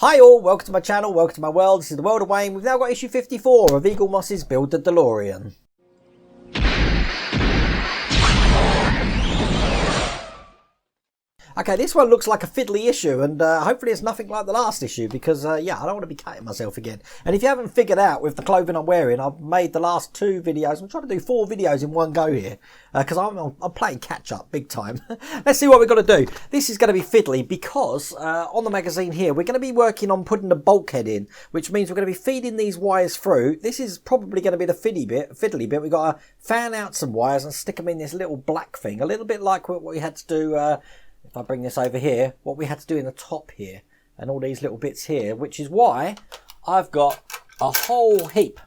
Hi all, welcome to my channel, welcome to my world. This is the World of Wayne. We've now got issue 54 of Eagle Moss's Build the Delorean. Okay, this one looks like a fiddly issue, and hopefully it's nothing like the last issue, because yeah, I don't want to be cutting myself again. And if you haven't figured out with the clothing I'm wearing, I've made the last 2 videos. I'm trying to do 4 videos in one go here, because I'm playing catch up big time. Let's see what we've got to do. This is going to be fiddly because on the magazine here, we're going to be working on putting the bulkhead in, which means we're going to be feeding these wires through. This is probably going to be the fiddly bit. We've got to fan out some wires and stick them in this little black thing, a little bit like what we had to do. If I bring this over here, what we had to do in the top here and all these little bits here, which is why I've got a whole heap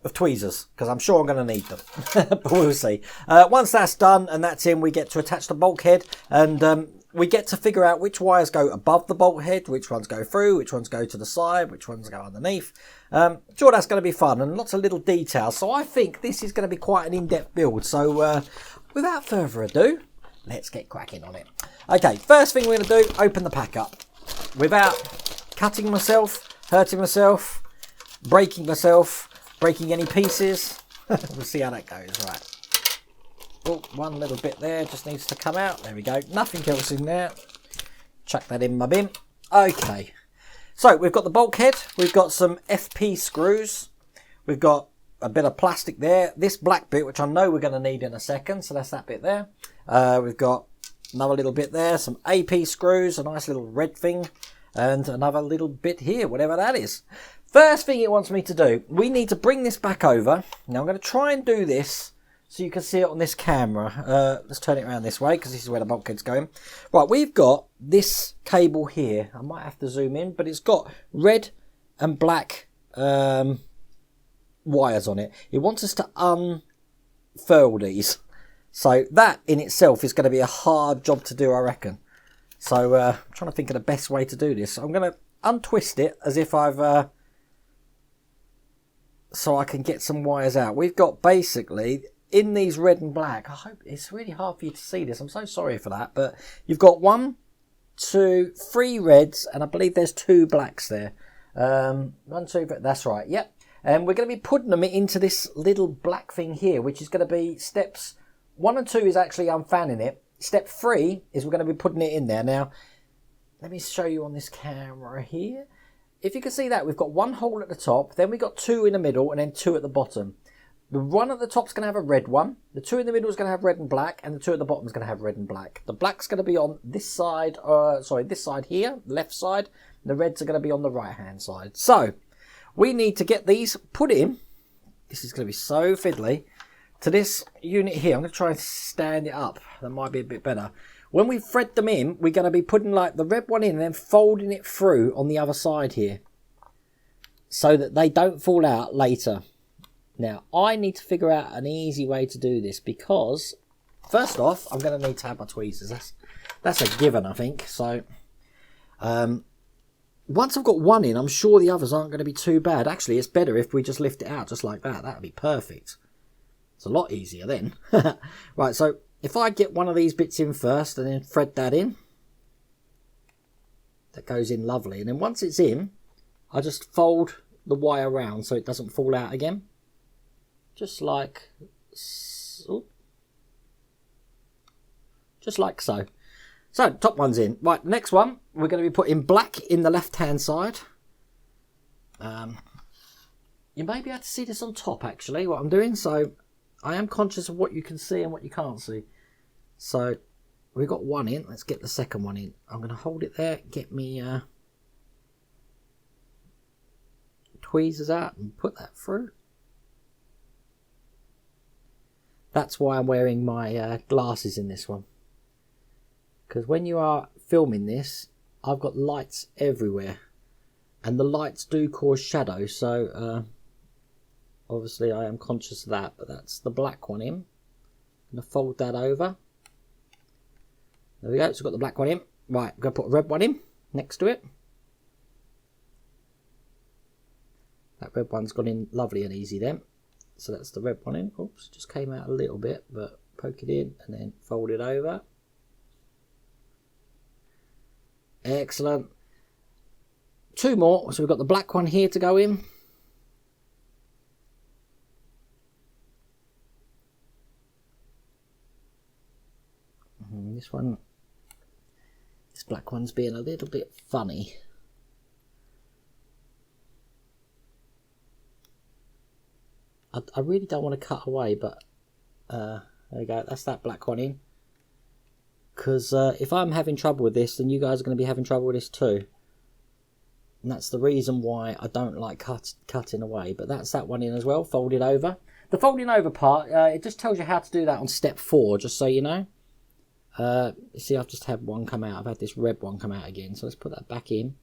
of tweezers, because I'm sure I'm going to need them, but we'll see. Once that's done and that's in, we get to attach the bulkhead, and we get to figure out which wires go above the bulkhead, which ones go through, which ones go to the side, which ones go underneath. Sure, that's going to be fun and lots of little details. So I think this is going to be quite an in-depth build. So without further ado, let's get cracking on it. Okay, first thing we're going to do, open the pack up. Without cutting myself, hurting myself, breaking any pieces. We'll see how that goes, right. Oh, one little bit there, just needs to come out. There we go, nothing else in there. Chuck that in my bin. Okay, so we've got the bulkhead, we've got some FP screws, we've got a bit of plastic there. This black bit, which I know we're going to need in a second, so that's that bit there. We've got another little bit there, some AP screws, a nice little red thing, and another little bit here, whatever that is. First thing it wants me to do, we need to bring this back over. Now I'm going to try and do this so you can see it on this camera. Let's turn it around this way, because this is where the bulkhead's going. Right, we've got this cable here. I might have to zoom in, but it's got red and black wires on it. It wants us to unfurl these. So that in itself is going to be a hard job to do, I reckon. So I'm trying to think of the best way to do this. I'm going to untwist it as if I've... so I can get some wires out. We've got basically, in these red and black, I hope it's really hard for you to see this. I'm so sorry for that. But you've got 1, 2, 3 reds, and I believe there's 2 blacks there. 1, 2, that's right, yep. And we're going to be putting them into this little black thing here, which is going to be steps 1 and 2 is actually unfanning it. Step 3 is we're going to be putting it in there. Now, let me show you on this camera here. If you can see that, we've got 1 hole at the top, then we've got 2 in the middle, and then 2 at the bottom. The one at the top is going to have a red one. The 2 in the middle is going to have red and black, and the 2 at the bottom is going to have red and black. The black's going to be on this side, this side here, left side. The reds are going to be on the right-hand side. So, we need to get these put in. This is going to be so fiddly. To this unit here, I'm going to try and stand it up. That might be a bit better. When we thread them in, we're going to be putting like the red one in and then folding it through on the other side here, so that they don't fall out later. Now, I need to figure out an easy way to do this, because first off, I'm going to need to have my tweezers. That's a given, I think. So, once I've got one in, I'm sure the others aren't going to be too bad. Actually, it's better if we just lift it out just like that. That would be perfect. It's a lot easier then. Right, so if I get one of these bits in first and then thread that in, that goes in lovely. And then once it's in, I just fold the wire around so it doesn't fall out again. Just like so. Just like so. So, top one's in. Right, next one, we're going to be putting black in the left-hand side. You may be able to see this on top, actually, what I'm doing. So, I am conscious of what you can see and what you can't see. So, we've got one in. Let's get the second one in. I'm going to hold it there, get me tweezers out and put that through. That's why I'm wearing my glasses in this one. Because when you are filming this, I've got lights everywhere. And the lights do cause shadow, so... obviously, I am conscious of that, but that's the black one in. I'm going to fold that over. There we go, so we've got the black one in. Right, I'm going to put a red one in next to it. That red one's gone in lovely and easy then. So that's the red one in. Oops, just came out a little bit, but poke it in and then fold it over. Excellent. 2 more. So we've got the black one here to go in. This one, this black one's being a little bit funny. I really don't want to cut away, but there we go. That's that black one in. Because if I'm having trouble with this, then you guys are going to be having trouble with this too. And that's the reason why I don't like cutting away. But that's that one in as well, folded over. The folding over part, it just tells you how to do that on step 4, just so you know. You see, I've just had one come out. I've had this red one come out again. So let's put that back in.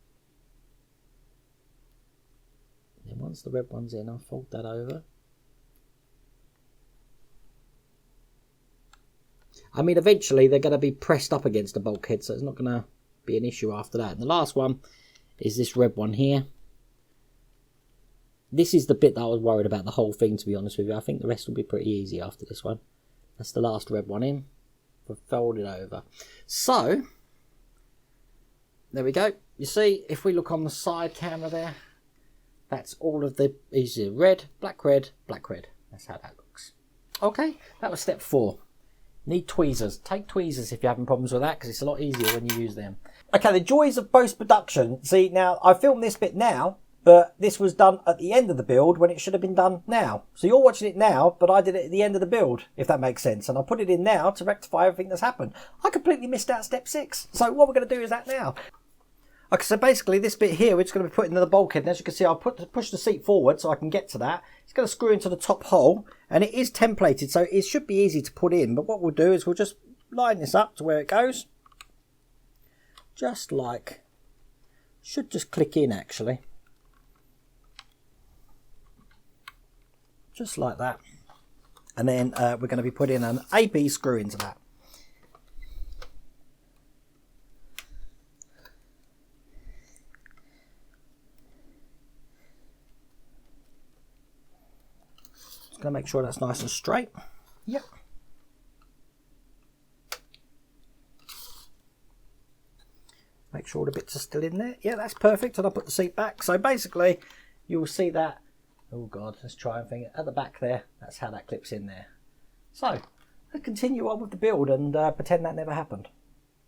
And once the red one's in, I'll fold that over. I mean, eventually they're going to be pressed up against the bulkhead, so it's not going to be an issue after that. And the last one is this red one here. This is the bit that I was worried about the whole thing, to be honest with you. I think the rest will be pretty easy after this one. That's the last red one in. We'll fold it over. So, there we go. You see, if we look on the side camera there, that's all of the easy red, black, red, black, red. That's how that looks. Okay, that was step 4. Need tweezers. Take tweezers if you're having problems with that, because it's a lot easier when you use them. Okay, the joys of post-production. See, now, I filmed this bit now, but this was done at the end of the build when it should have been done now. So you're watching it now, but I did it at the end of the build, if that makes sense. And I put it in now to rectify everything that's happened. I completely missed out step 6. So what we're going to do is that now. Okay, so basically this bit here, we're just going to be putting in the bulkhead. And as you can see, I'll push the seat forward so I can get to that. It's going to screw into the top hole, and it is templated, so it should be easy to put in. But what we'll do is we'll just line this up to where it goes. Just like, should just click in actually. Just like that. And then we're going to be putting an AB screw into that. Just going to make sure that's nice and straight. Yep. Make sure the bits are still in there. Yeah, that's perfect. And I'll put the seat back. So basically, you will see that. Oh God, let's try and think at the back there. That's how that clips in there. So, let's continue on with the build and pretend that never happened.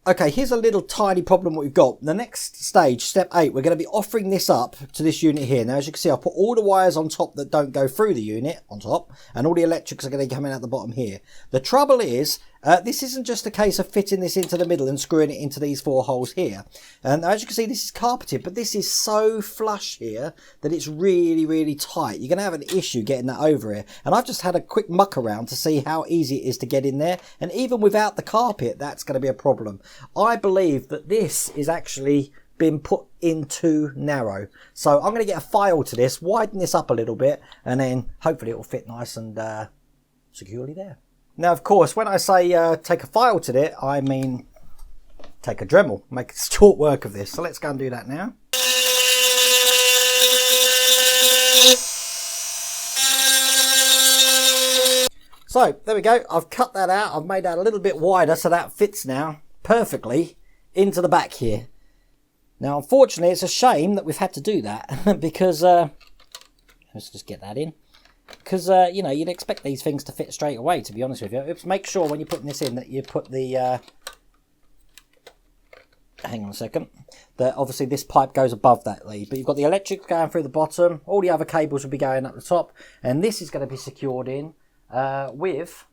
Okay, here's a little tiny problem what we've got. The next stage, step 8, we're going to be offering this up to this unit here. Now, as you can see, I've put all the wires on top that don't go through the unit on top, and all the electrics are going to be coming out the bottom here. The trouble is, this isn't just a case of fitting this into the middle and screwing it into these 4 holes here. And as you can see, this is carpeted, but this is so flush here that it's really, really tight. You're going to have an issue getting that over here. And I've just had a quick muck around to see how easy it is to get in there. And even without the carpet, that's going to be a problem. I believe that this is actually been put in too narrow. So I'm going to get a file to this, widen this up a little bit, and then hopefully it will fit nice and securely there. Now, of course, when I say take a file to it, I mean take a Dremel, make short work of this. So let's go and do that now. So there we go. I've cut that out. I've made that a little bit wider so that fits now perfectly into the back here. Now, unfortunately, it's a shame that we've had to do that because let's just get that in. Because, you know, you'd expect these things to fit straight away, to be honest with you. Just make sure when you're putting this in that you put the... hang on a second. That obviously this pipe goes above that lead. But you've got the electrics going through the bottom. All the other cables will be going up the top. And this is going to be secured in with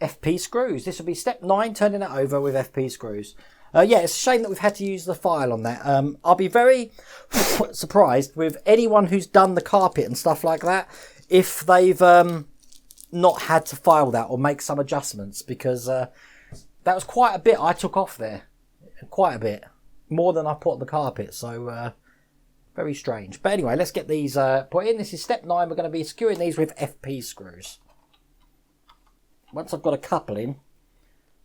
FP screws. This will be step 9, turning it over with FP screws. Yeah, it's a shame that we've had to use the file on that. I'll be very surprised with anyone who's done the carpet and stuff like that if they've not had to file that or make some adjustments, because that was quite a bit I took off there. Quite a bit. More than I put on the carpet, so very strange. But anyway, let's get these put in. This is step 9. We're going to be securing these with FP screws. Once I've got a couple in,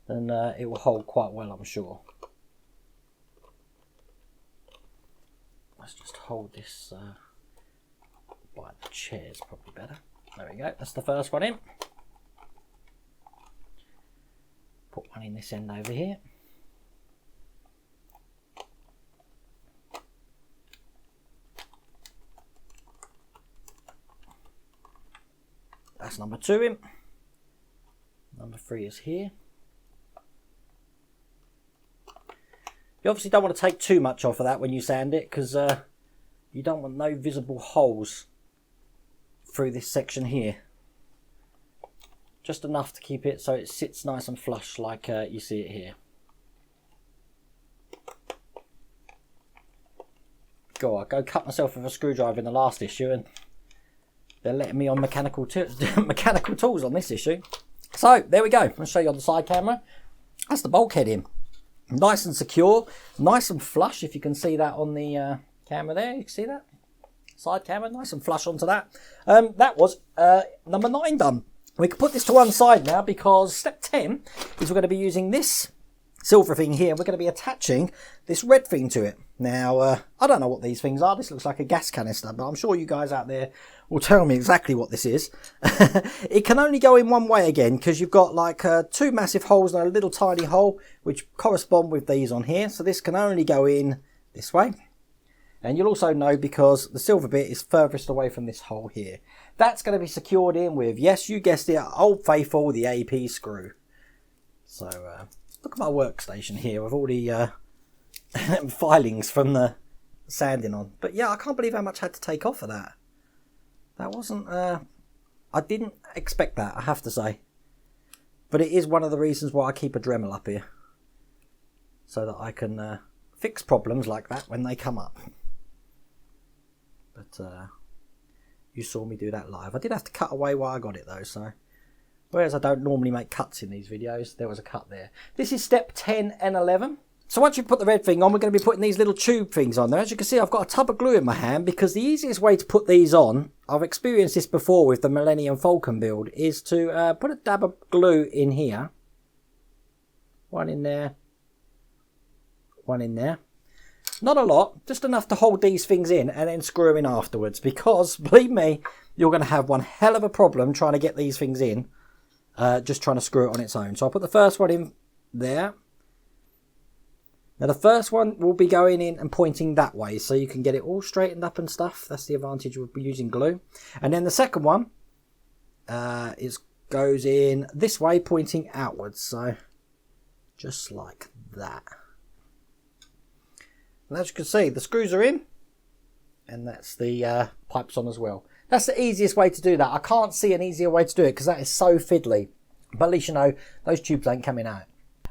then it will hold quite well, I'm sure. Let's just hold this by the chairs, probably better. There we go, that's the first one in. Put one in this end over here. That's number 2 in. Number 3 is here. You obviously don't want to take too much off of that when you sand it, because you don't want no visible holes through this section here. Just enough to keep it so it sits nice and flush like you see it here. God, I go cut myself with a screwdriver in the last issue and they're letting me on mechanical tools on this issue. So there we go. I'll show you on the side camera. That's the bulkhead in. Nice and secure, nice and flush, if you can see that on the camera there. You can see that? Side camera, nice and flush onto that. That was number 9 done. We can put this to one side now because step 10 is we're going to be using this silver thing here. We're going to be attaching this red thing to it. Now, I don't know what these things are. This looks like a gas canister, but I'm sure you guys out there will tell me exactly what this is. It can only go in one way again because you've got like 2 massive holes and a little tiny hole which correspond with these on here. So this can only go in this way. And you'll also know because the silver bit is furthest away from this hole here. That's going to be secured in with, yes, you guessed it, Old Faithful, the AP screw. So, look at my workstation here with all the filings from the sanding on. But yeah, I can't believe how much I had to take off of that. That wasn't, I didn't expect that, I have to say. But it is one of the reasons why I keep a Dremel up here. So that I can fix problems like that when they come up. But you saw me do that live. I did have to cut away while I got it though, so. Whereas I don't normally make cuts in these videos, there was a cut there. This is step 10 and 11. So once you put the red thing on, we're going to be putting these little tube things on there. As you can see, I've got a tub of glue in my hand because the easiest way to put these on, I've experienced this before with the Millennium Falcon build, is to put a dab of glue in here. One in there. One in there. Not a lot, just enough to hold these things in and then screw them in afterwards. Because, believe me, you're going to have one hell of a problem trying to get these things in. Just trying to screw it on its own. So I'll put the first one in there. Now the first one will be going in and pointing that way, so you can get it all straightened up and stuff. That's the advantage of using glue. And then the second one goes in this way, pointing outwards. So just like that. And as you can see, the screws are in, and that's the pipes on as well. That's the easiest way to do that. I can't see an easier way to do it because that is so fiddly. But at least you know those tubes ain't coming out.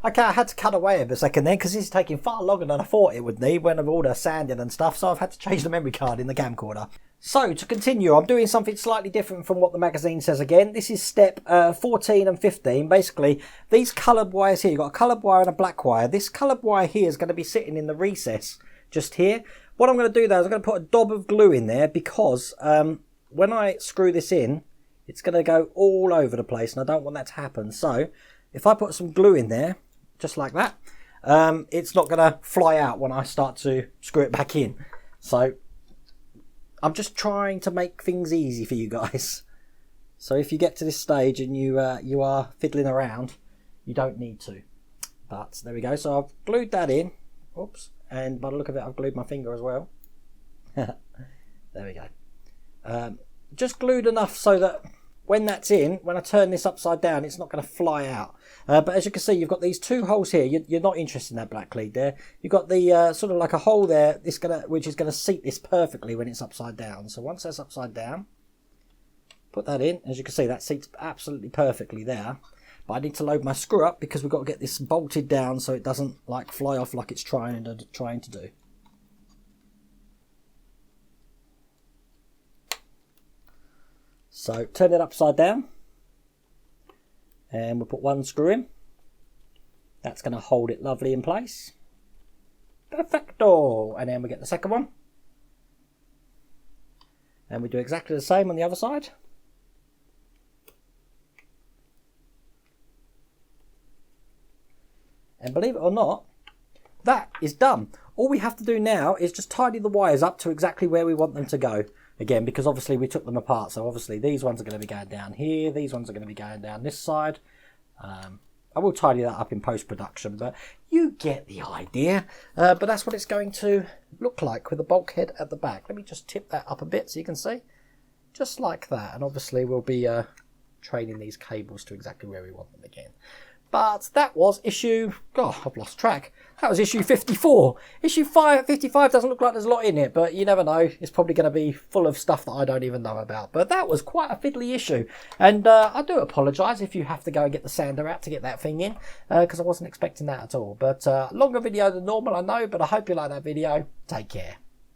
Okay, I had to cut away a second then because this is taking far longer than I thought it would need when I've all the sanding and stuff. So I've had to change the memory card in the camcorder. So to continue, I'm doing something slightly different from what the magazine says again. This is step 14 and 15. Basically, these coloured wires here, you've got a coloured wire and a black wire. This coloured wire here is going to be sitting in the recess just here. What I'm going to do though is I'm going to put a dab of glue in there because when I screw this in, it's going to go all over the place and I don't want that to happen. So if I put some glue in there, just like that, it's not going to fly out when I start to screw it back in. So I'm just trying to make things easy for you guys. So if you get to this stage and you are fiddling around, you don't need to. But there we go. So I've glued that in. Oops. And by the look of it, I've glued my finger as well. There we go. Just glued enough so that when that's in, when I turn this upside down, it's not going to fly out. But as you can see, you've got these 2 holes here. You're not interested in that black lead there. You've got the sort of like a hole there, which is going to seat this perfectly when it's upside down. So once that's upside down, put that in. As you can see, that seats absolutely perfectly there. But I need to load my screw up because we've got to get this bolted down so it doesn't like fly off like it's trying to do. So turn it upside down and we'll put 1 screw in. That's going to hold it lovely in place. Perfecto! And then we get the second one. And we do exactly the same on the other side. And believe it or not, that is done. All we have to do now is just tidy the wires up to exactly where we want them to go. Again, because obviously we took them apart. So obviously these ones are going to be going down here. These ones are going to be going down this side. I will tidy that up in post-production, but you get the idea. But that's what it's going to look like with the bulkhead at the back. Let me just tip that up a bit so you can see. Just like that. And obviously we'll be training these cables to exactly where we want them again. But that was issue, God, I've lost track. That was issue 54. Issue 55 doesn't look like there's a lot in it, but you never know. It's probably going to be full of stuff that I don't even know about. But that was quite a fiddly issue. And I do apologise if you have to go and get the sander out to get that thing in, because I wasn't expecting that at all. But longer video than normal, I know, but I hope you like that video. Take care.